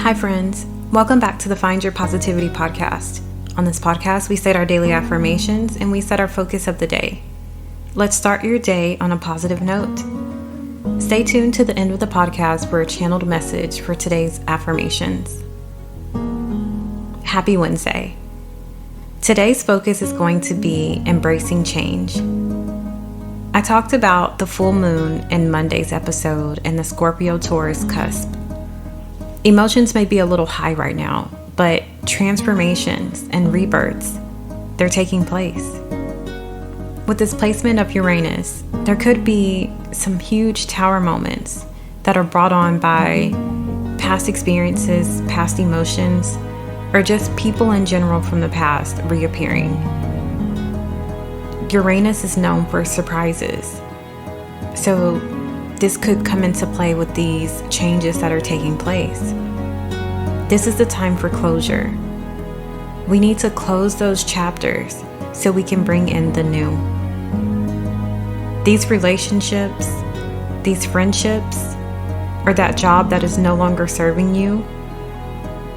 Hi friends, welcome back to the Find Your Positivity podcast. On this podcast, we set our daily affirmations and we set our focus of the day. Let's start your day on a positive note. Stay tuned to the end of the podcast for a channeled message for today's affirmations. Happy Wednesday. Today's focus is going to be embracing change. I talked about the full moon in Monday's episode and the Scorpio-Taurus cusp. Emotions may be a little high right now, but transformations and rebirths, they're taking place. With this placement of Uranus, there could be some huge tower moments that are brought on by past experiences, past emotions, or just people in general from the past reappearing. Uranus is known for surprises, so this could come into play with these changes that are taking place. This is the time for closure. We need to close those chapters so we can bring in the new. These relationships, these friendships, or that job that is no longer serving you,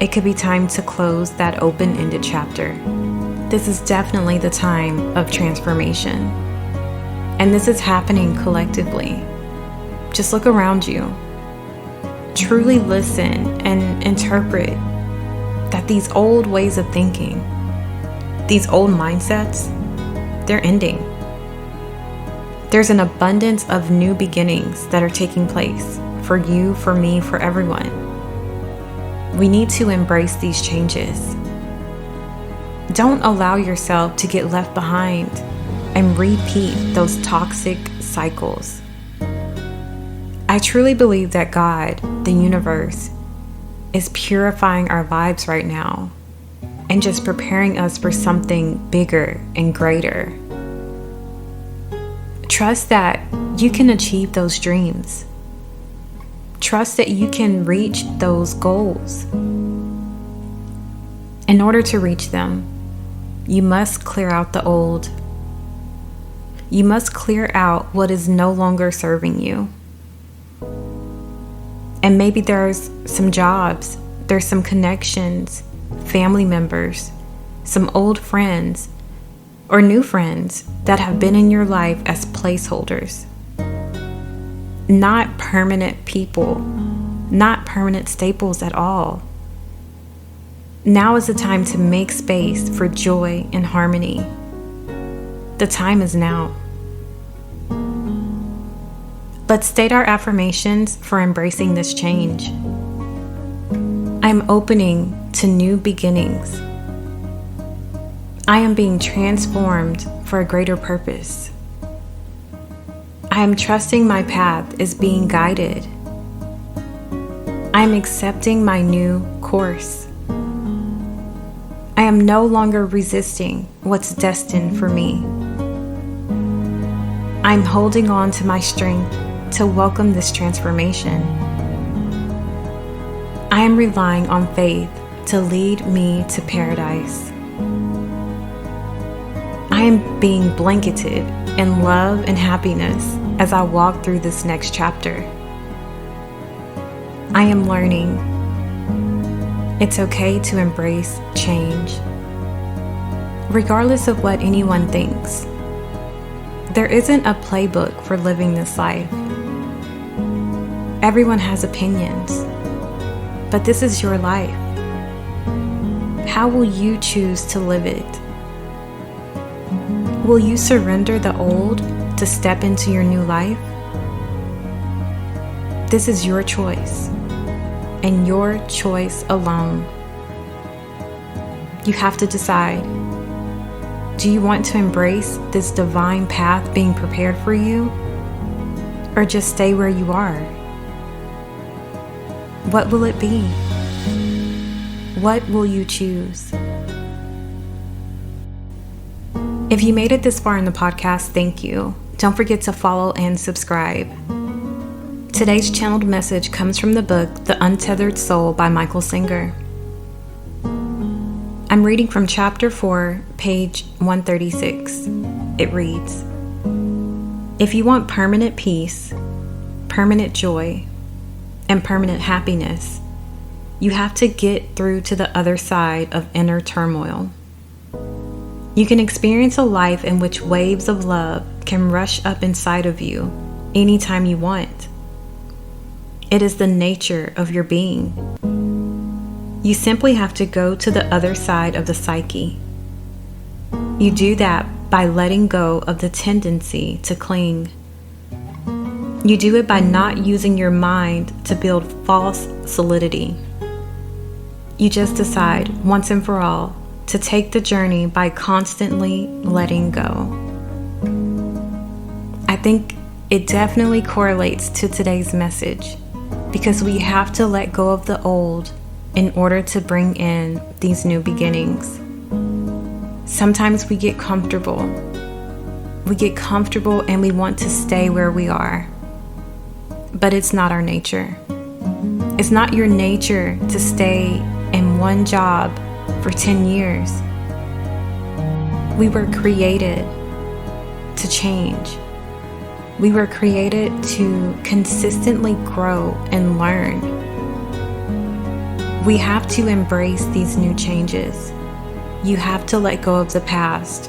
it could be time to close that open-ended chapter. This is definitely the time of transformation. And this is happening collectively. Just look around you. Truly listen and interpret that these old ways of thinking, these old mindsets, they're ending. There's an abundance of new beginnings that are taking place for you, for me, for everyone. We need to embrace these changes. Don't allow yourself to get left behind and repeat those toxic cycles. I truly believe that God, the universe, is purifying our lives right now and just preparing us for something bigger and greater. Trust that you can achieve those dreams. Trust that you can reach those goals. In order to reach them, you must clear out the old. You must clear out what is no longer serving you. And maybe there's some jobs, there's some connections, family members, some old friends, or new friends that have been in your life as placeholders. Not permanent people, not permanent staples at all. Now is the time to make space for joy and harmony. The time is now. Let's state our affirmations for embracing this change. I am opening to new beginnings. I am being transformed for a greater purpose. I am trusting my path is being guided. I am accepting my new course. I am no longer resisting what's destined for me. I'm holding on to my strength to welcome this transformation. I am relying on faith to lead me to paradise. I am being blanketed in love and happiness as I walk through this next chapter. I am learning. It's okay to embrace change. Regardless of what anyone thinks, there isn't a playbook for living this life. Everyone has opinions, but this is your life. How will you choose to live it? Will you surrender the old to step into your new life? This is your choice, and your choice alone. You have to decide. Do you want to embrace this divine path being prepared for you, or just stay where you are? What will it be? What will you choose? If you made it this far in the podcast, thank you. Don't forget to follow and subscribe. Today's channeled message comes from the book The Untethered Soul by Michael Singer. I'm reading from chapter 4, page 136. It reads, "If you want permanent peace, permanent joy, and permanent happiness, You have to get through to the other side of inner turmoil. You can experience a life in which waves of love can rush up inside of you anytime you want. It is the nature of your being. You simply have to go to the other side of the psyche. You do that by letting go of the tendency to cling. You do it by not using your mind to build false solidity. You just decide once and for all to take the journey by constantly letting go. I think it definitely correlates to today's message because we have to let go of the old in order to bring in these new beginnings. Sometimes we get comfortable. We get comfortable and we want to stay where we are. But it's not our nature. It's not your nature to stay in one job for 10 years. We were created to change. We were created to consistently grow and learn. We have to embrace these new changes. You have to let go of the past.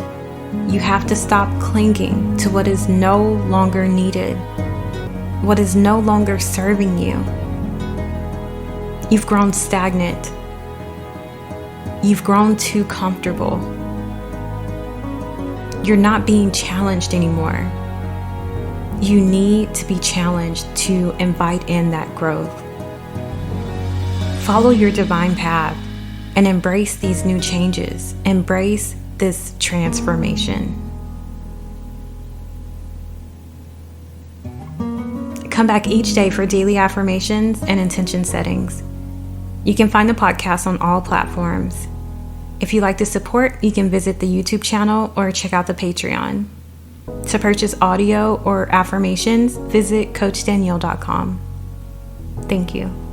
You have to stop clinging to what is no longer needed, what is no longer serving you. You've grown stagnant. You've grown too comfortable. You're not being challenged anymore. You need to be challenged to invite in that growth. Follow your divine path and embrace these new changes. Embrace this transformation. Come back each day for daily affirmations and intention settings. You can find the podcast on all platforms. If you'd like to support, you can visit the YouTube channel or check out the Patreon. To purchase audio or affirmations, visit CoachDanielle.com. Thank you.